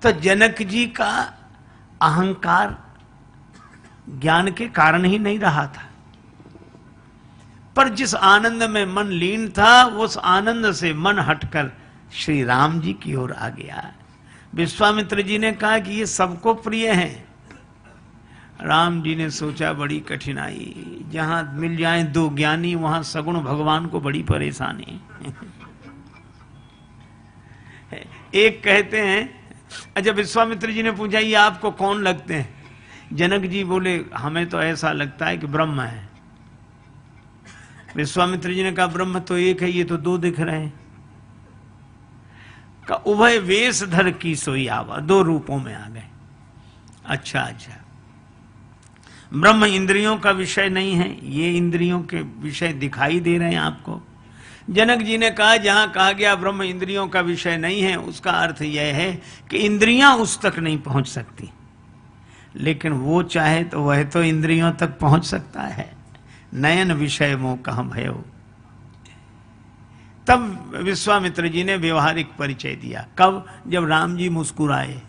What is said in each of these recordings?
तो जनक जी का अहंकार ज्ञान के कारण ही नहीं रहा था, पर जिस आनंद में मन लीन था उस आनंद से मन हटकर श्री राम जी की ओर आ गया। विश्वामित्र जी ने कहा कि ये सबको प्रिय हैं। राम जी ने सोचा बड़ी कठिनाई, जहां मिल जाए दो ज्ञानी वहां सगुण भगवान को बड़ी परेशानी। एक कहते हैं, अच्छा विश्वामित्र जी ने पूछा ये आपको कौन लगते हैं? जनक जी बोले हमें तो ऐसा लगता है कि ब्रह्म है। विश्वामित्र जी ने कहा ब्रह्म तो एक है, ये तो दो दिख रहे हैं। का उभय वेश धर की सोई आवा, दो रूपों में आ गए। अच्छा अच्छा, ब्रह्म इंद्रियों का विषय नहीं है, ये इंद्रियों के विषय दिखाई दे रहे हैं आपको। जनक जी ने कहा जहां कहा गया ब्रह्म इंद्रियों का विषय नहीं है, उसका अर्थ यह है कि इंद्रियां उस तक नहीं पहुंच सकती, लेकिन वो चाहे तो वह तो इंद्रियों तक पहुंच सकता है। नयन विषय मोह कहां भयो। तब विश्वामित्र जी ने व्यवहारिक परिचय दिया। कब? जब राम जी मुस्कुराए,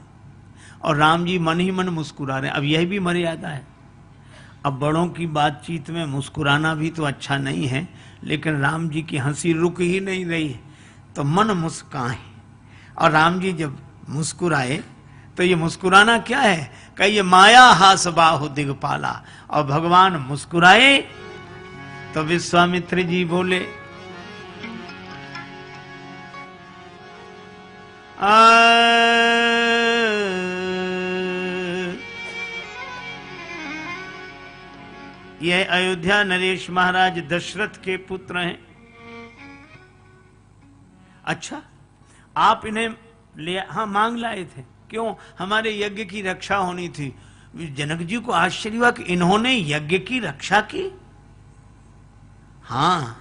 और राम जी मन ही मन मुस्कुरा रहे। अब यह भी मर्यादा है। अब बड़ों की बातचीत में मुस्कुराना भी तो अच्छा नहीं है, लेकिन राम जी की हंसी रुक ही नहीं रही, तो मन मुस्काए। और राम जी जब मुस्कुराए तो ये मुस्कुराना क्या है? कही ये माया हास बाहु दिगपाला। और भगवान मुस्कुराए तो विश्वामित्र जी बोले यह अयोध्या नरेश महाराज दशरथ के पुत्र हैं। अच्छा, आप इन्हें ले हाँ मांग लाए थे, क्यों? हमारे यज्ञ की रक्षा होनी थी। जनक जी को आश्चर्य हुआ कि इन्होंने यज्ञ की रक्षा की। हाँ,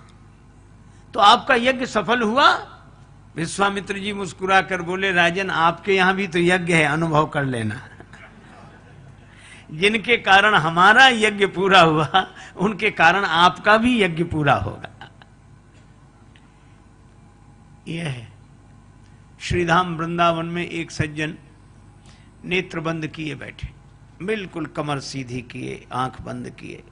तो आपका यज्ञ सफल हुआ? विश्वामित्र जी मुस्कुरा कर बोले राजन आपके यहां भी तो यज्ञ है, अनुभव कर लेना। जिनके कारण हमारा यज्ञ पूरा हुआ उनके कारण आपका भी यज्ञ पूरा होगा। यह है श्रीधाम वृंदावन में एक सज्जन नेत्र बंद किए बैठे, बिल्कुल कमर सीधी किए, आंख बंद किए।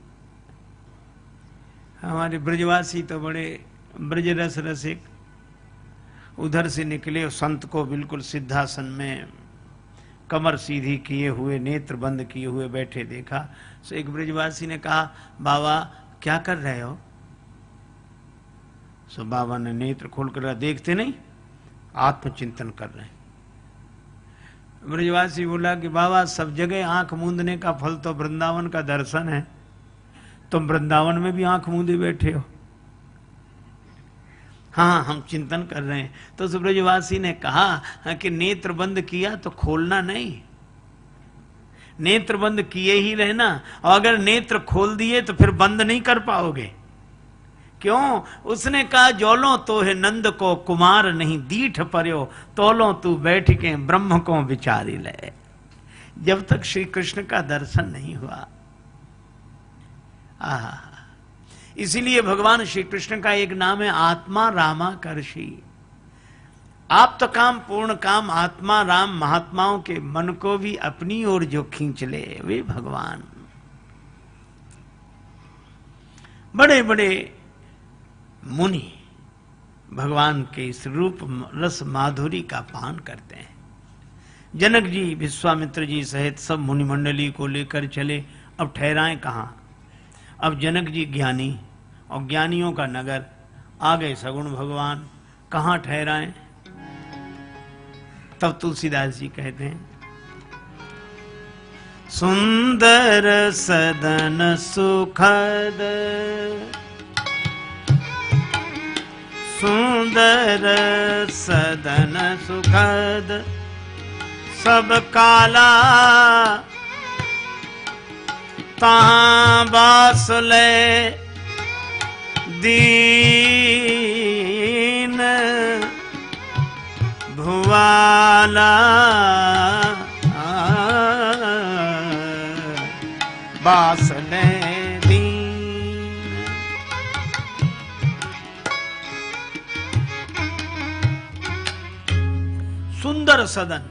हमारे ब्रजवासी तो बड़े ब्रज रस रसिक, उधर से निकले और संत को बिल्कुल सिद्धासन में कमर सीधी किए हुए, नेत्र बंद किए हुए बैठे देखा। तो एक ब्रजवासी ने कहा बाबा क्या कर रहे हो? सो बाबा ने नेत्र खोलकर देखते नहीं, आत्मचिंतन कर रहे हैं। ब्रजवासी बोला कि बाबा सब जगह आंख मूंदने का फल तो वृंदावन का दर्शन है, तुम वृंदावन में भी आंख मूंदे बैठे हो। हाँ हम चिंतन कर रहे हैं। तो ब्रजवासी ने कहा कि नेत्र बंद किया तो खोलना नहीं, नेत्र बंद किए ही रहना, और अगर नेत्र खोल दिए तो फिर बंद नहीं कर पाओगे। क्यों? उसने कहा जोलो तो है नंद को कुमार नहीं दीठ पर्यो, तोलो तू बैठ के ब्रह्म को विचारी ले। जब तक श्री कृष्ण का दर्शन नहीं हुआ, इसीलिए भगवान श्री कृष्ण का एक नाम है आत्मा रामाकर्षी। आप तो काम पूर्ण काम आत्मा राम महात्माओं के मन को भी अपनी ओर जो खींच ले वे भगवान। बड़े बड़े मुनि भगवान के इस रूप रस माधुरी का पान करते हैं। जनक जी विश्वामित्र जी सहित सब मुनि मंडली को लेकर चले। अब ठहराएं कहां? अब जनक जी ज्ञानी और ज्ञानियों का नगर, आ गए सगुण भगवान, कहां ठहराएं? तब तुलसीदास जी कहते हैं सुंदर सदन सुखद, सुंदर सदन सुखद सब काला, तहां बास ले दीन भुवाला, बास ले दीन। सुंदर सदन,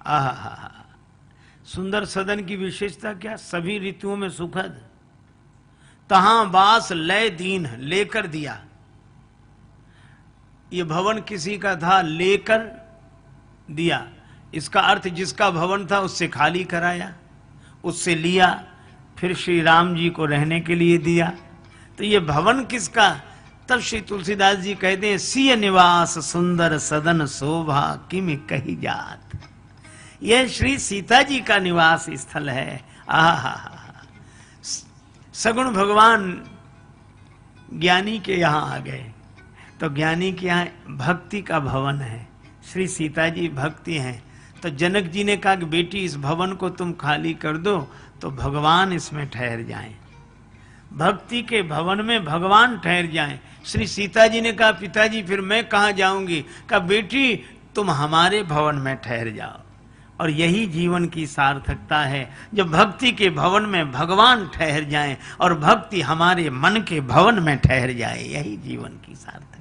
आहा, सुंदर सदन की विशेषता क्या? सभी ऋतुओं में सुखद, तहां बास लय दीन, लेकर दिया। ये भवन किसी का था, लेकर दिया। इसका अर्थ जिसका भवन था उससे खाली कराया, उससे लिया, फिर श्री राम जी को रहने के लिए दिया। तो ये भवन किसका? तब श्री तुलसीदास जी कहते हैं, सिय निवास सुंदर सदन शोभा किम कही जात। यह श्री सीता जी का निवास स्थल है। आहा, सगुण भगवान ज्ञानी के यहां आ गए, तो ज्ञानी के यहाँ भक्ति का भवन है। श्री सीता जी भक्ति हैं। तो जनक जी ने कहा कि बेटी इस भवन को तुम खाली कर दो तो भगवान इसमें ठहर जाएं। भक्ति के भवन में भगवान ठहर जाएं। श्री सीता जी ने कहा पिताजी फिर मैं कहाँ जाऊंगी? कहा बेटी तुम हमारे भवन में ठहर जाओ। और यही जीवन की सार्थकता है, जब भक्ति के भवन में भगवान ठहर जाएं और भक्ति हमारे मन के भवन में ठहर जाए, यही जीवन की सार्थकता।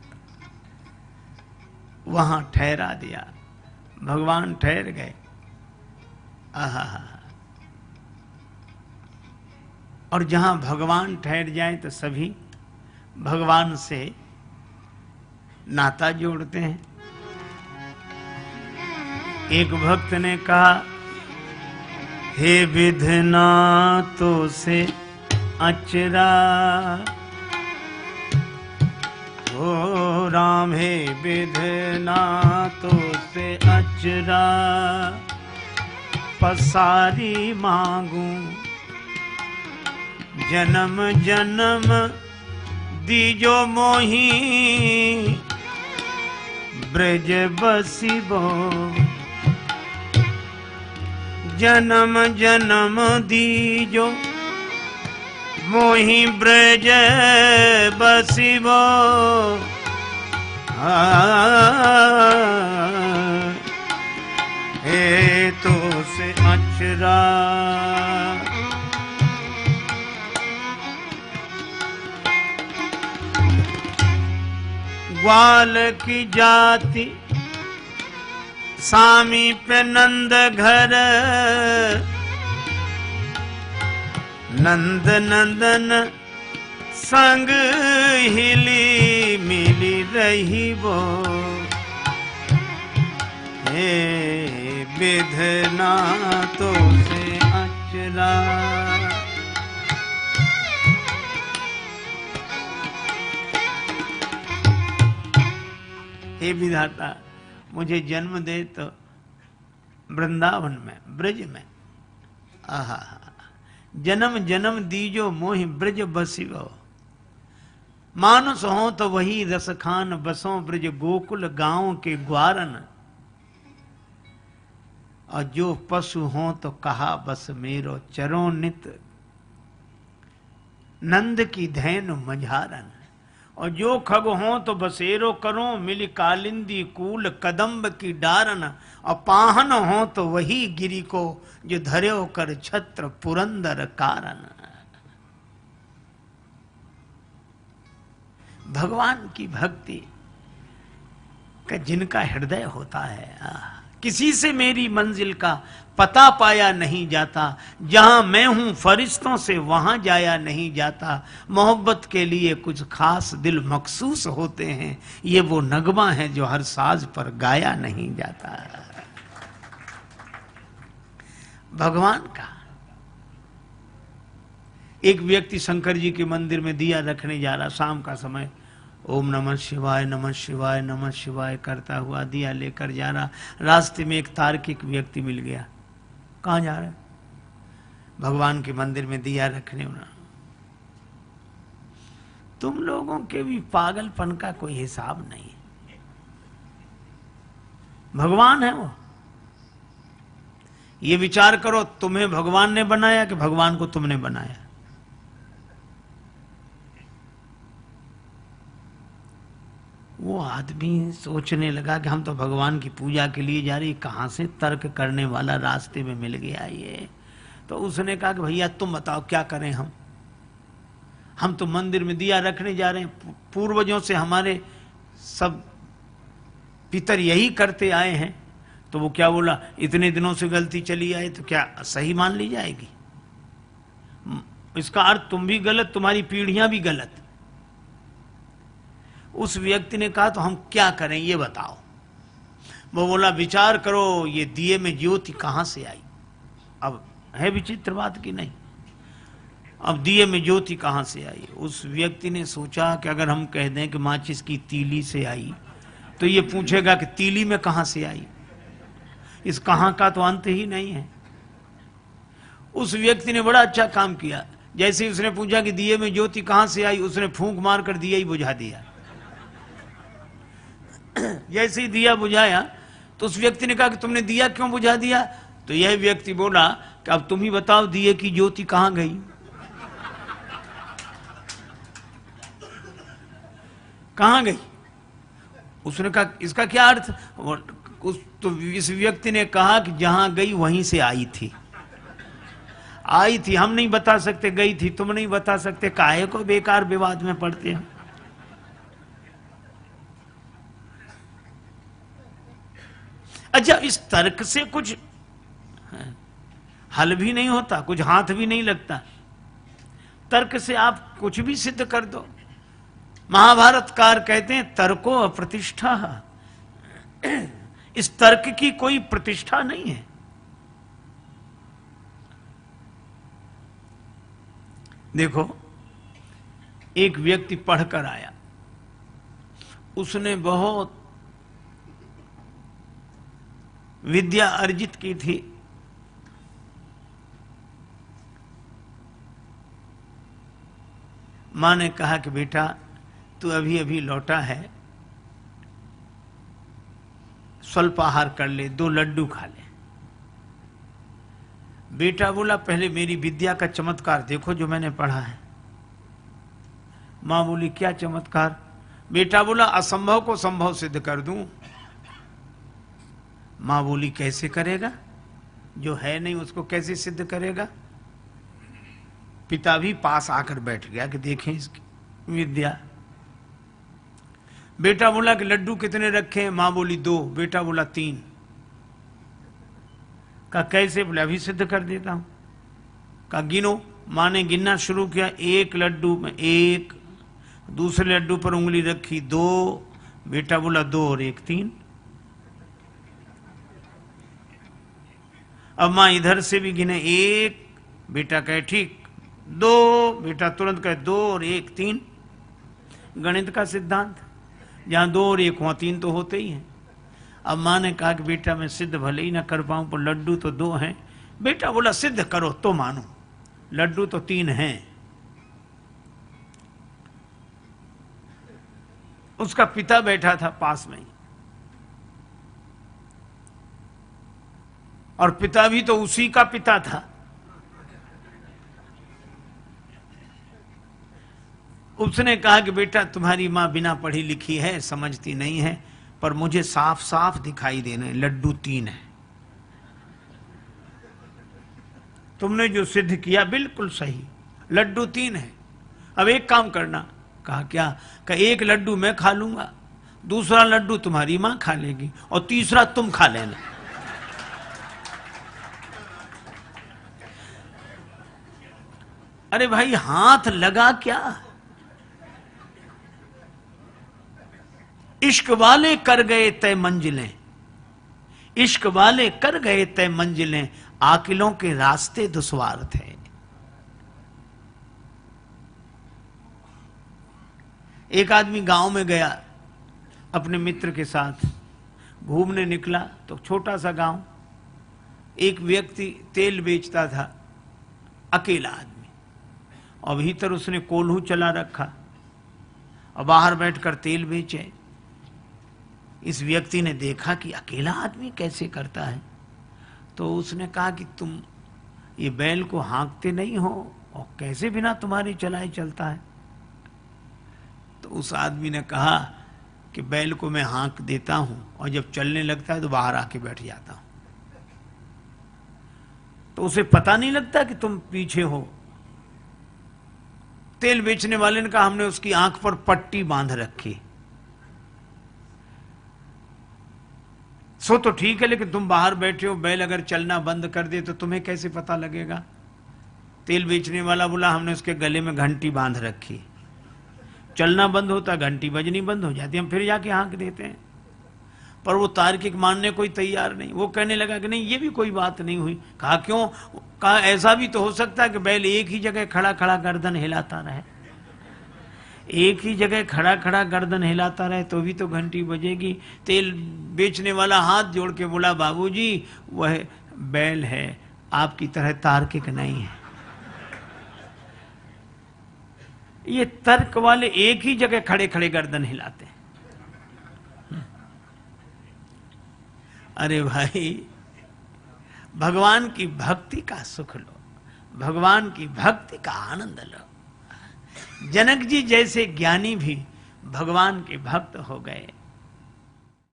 वहां ठहरा दिया, भगवान ठहर गए। आहा, और जहां भगवान ठहर जाए तो सभी भगवान से नाता जोड़ते हैं। एक भक्त ने कहा, हे विधना तो से अचरा, ओ राम हे विधना तो से अचरा, पसारी मांगू जन्म जन्म दीजो मोही, ब्रज बसिबो जन्म जन्म दीजो मोहि ब्रज बसिबो। हे तो से अचरा, ग्वाल की जाति सामी पे नंद घर, नंद नंदन संग हिली मिली रही वो, हे विधना तो से अचरा। हे विधाता मुझे जन्म दे तो वृंदावन में, ब्रज में। आहा, जन्म जन्म दीजो मोहि ब्रज बसिवो, मानुस हो तो वही रस खान, बसों ब्रज गोकुल गांव के ग्वारन, और जो पशु हो तो कहा बस मेरो, चरो नित नंद की धैन मझारन, और जो खग हो तो बसेरो करो, मिली कालिंदी कूल कदम्ब की डारन, और पाहन हो तो वही गिरी को, जो धर्यो कर छत्र पुरंदर कारण। भगवान की भक्ति का जिनका हृदय होता है, किसी से मेरी मंजिल का पता पाया नहीं जाता, जहां मैं हूं फरिश्तों से वहां जाया नहीं जाता, मोहब्बत के लिए कुछ खास दिल मखसूस होते हैं, ये वो नगमा है जो हर साज पर गाया नहीं जाता। भगवान का एक व्यक्ति शंकर जी के मंदिर में दिया रखने जा रहा, शाम का समय, ओम नमः शिवाय नमः शिवाय नमः शिवाय करता हुआ दिया लेकर जा रहा। रास्ते में एक तार्किक व्यक्ति मिल गया। कहाँ जा रहे? भगवान के मंदिर में दिया रखने होना। तुम लोगों के भी पागलपन का कोई हिसाब नहीं। भगवान है वो। ये विचार करो, तुम्हें भगवान ने बनाया कि भगवान को तुमने बनाया? वो आदमी सोचने लगा कि हम तो भगवान की पूजा के लिए जा रही, कहां से तर्क करने वाला रास्ते में मिल गया ये। तो उसने कहा कि भैया तुम बताओ क्या करें हम तो मंदिर में दिया रखने जा रहे हैं, पूर्वजों से हमारे सब पितर यही करते आए हैं, तो वो क्या बोला, इतने दिनों से गलती चली आए तो क्या सही मान ली जाएगी? इसका अर्थ तुम भी गलत, तुम्हारी पीढ़ियां भी गलत। उस व्यक्ति ने कहा तो हम क्या करें ये बताओ। वो बोला विचार करो, ये दिए में ज्योति कहां से आई? अब है विचित्र बात की नहीं? अब दिए में ज्योति कहां से आई? उस व्यक्ति ने सोचा कि अगर हम कह दें कि माचिस की तीली से आई तो ये पूछेगा कि तीली में कहां से आई। इस कहां का तो अंत ही नहीं है। उस व्यक्ति ने बड़ा अच्छा काम किया। जैसे ही उसने पूछा कि दिए में ज्योति कहां से आई, उसने फूंक मार कर दिया ही बुझा दिया। जैसे ही दिया बुझाया तो उस व्यक्ति ने कहा कि तुमने दिया क्यों बुझा दिया? तो यह व्यक्ति बोला कि अब तुम ही बताओ दिए की ज्योति कहां गई? कहां गई? उसने कहा इसका क्या अर्थ? तो इस व्यक्ति ने कहा कि जहां गई वहीं से आई थी। आई थी, हम नहीं बता सकते, गई थी तुम नहीं बता सकते, काहे को बेकार विवाद में पड़ते हैं। अच्छा, इस तर्क से कुछ हल भी नहीं होता, कुछ हाथ भी नहीं लगता। तर्क से आप कुछ भी सिद्ध कर दो। महाभारतकार कहते हैं तर्को अप्रतिष्ठा। इस तर्क की कोई प्रतिष्ठा नहीं है। देखो, एक व्यक्ति पढ़कर आया, उसने बहुत विद्या अर्जित की थी, मां ने कहा कि बेटा तू अभी अभी लौटा है, स्वल्प आहार कर ले, 2 लड्डू खा ले। बेटा बोला पहले मेरी विद्या का चमत्कार देखो जो मैंने पढ़ा है। मां बोली क्या चमत्कार? बेटा बोला असंभव को संभव सिद्ध कर दूं। मां बोली कैसे करेगा? जो है नहीं उसको कैसे सिद्ध करेगा? पिता भी पास आकर बैठ गया कि देखें इसकी विद्या। बेटा बोला कि लड्डू कितने रखे हैं? मां बोली 2। बेटा बोला 3। कहा कैसे? बोले अभी सिद्ध कर देता हूं। कहा गिनो। मां ने गिनना शुरू किया। 1 लड्डू में 1, दूसरे लड्डू पर उंगली रखी 2। बेटा बोला 2 और 1 3। अब मां इधर से भी गिने 1, बेटा कहे ठीक 2, बेटा तुरंत कहे 2 और 1 3। गणित का सिद्धांत, जहां 2 और 1 वहां 3 तो होते ही हैं। अब मां ने कहा कि बेटा मैं सिद्ध भले ही ना कर पाऊं पर लड्डू तो 2 हैं। बेटा बोला सिद्ध करो तो मानो, लड्डू तो 3 हैं। उसका पिता बैठा था पास में, और पिता भी तो उसी का पिता था। उसने कहा कि बेटा तुम्हारी मां बिना पढ़ी लिखी है, समझती नहीं है, पर मुझे साफ साफ दिखाई देने लड्डू 3 है। तुमने जो सिद्ध किया बिल्कुल सही, लड्डू 3 है। अब एक काम करना। कहा क्या? कहा 1 लड्डू मैं खा लूंगा, दूसरा लड्डू तुम्हारी मां खा लेगी और तीसरा तुम खा लेना। अरे भाई हाथ लगा क्या? इश्क वाले कर गए तय मंजिलें, इश्क वाले कर गए तय मंजिलें, आकिलों के रास्ते दुश्वार थे। एक आदमी गांव में गया अपने मित्र के साथ, घूमने निकला तो छोटा सा गांव, एक व्यक्ति तेल बेचता था, अकेला आदमी, और भीतर उसने कोल्हू चला रखा और बाहर बैठकर तेल बेचे। इस व्यक्ति ने देखा कि अकेला आदमी कैसे करता है, तो उसने कहा कि तुम ये बैल को हाँकते नहीं हो और कैसे बिना तुम्हारे चलाए चलता है? तो उस आदमी ने कहा कि बैल को मैं हाँक देता हूं और जब चलने लगता है तो बाहर आके बैठ जाता हूं, तो उसे पता नहीं लगता कि तुम पीछे हो। तेल बेचने वाले ने कहा हमने उसकी आंख पर पट्टी बांध रखी, सो तो ठीक है, लेकिन तुम बाहर बैठे हो, बैल अगर चलना बंद कर दे तो तुम्हें कैसे पता लगेगा? तेल बेचने वाला बोला हमने उसके गले में घंटी बांध रखी, चलना बंद होता घंटी बजनी बंद हो जाती, हम फिर जाके हाँक देते हैं। पर वो तार्किक मानने कोई तैयार नहीं। वो कहने लगा कि नहीं ये भी कोई बात नहीं हुई। कहा क्यों? कहा ऐसा भी तो हो सकता है कि बैल एक ही जगह खड़ा खड़ा गर्दन हिलाता रहे, एक ही जगह खड़ा खड़ा गर्दन हिलाता रहे तो भी तो घंटी बजेगी। तेल बेचने वाला हाथ जोड़ के बोला बाबूजी वह बैल है, आपकी तरह तार्किक नहीं है। ये तर्क वाले एक ही जगह खड़े खड़े गर्दन हिलाते हैं। अरे भाई भगवान की भक्ति का सुख लो, भगवान की भक्ति का आनंद लो। जनक जी जैसे ज्ञानी भी भगवान के भक्त हो गए।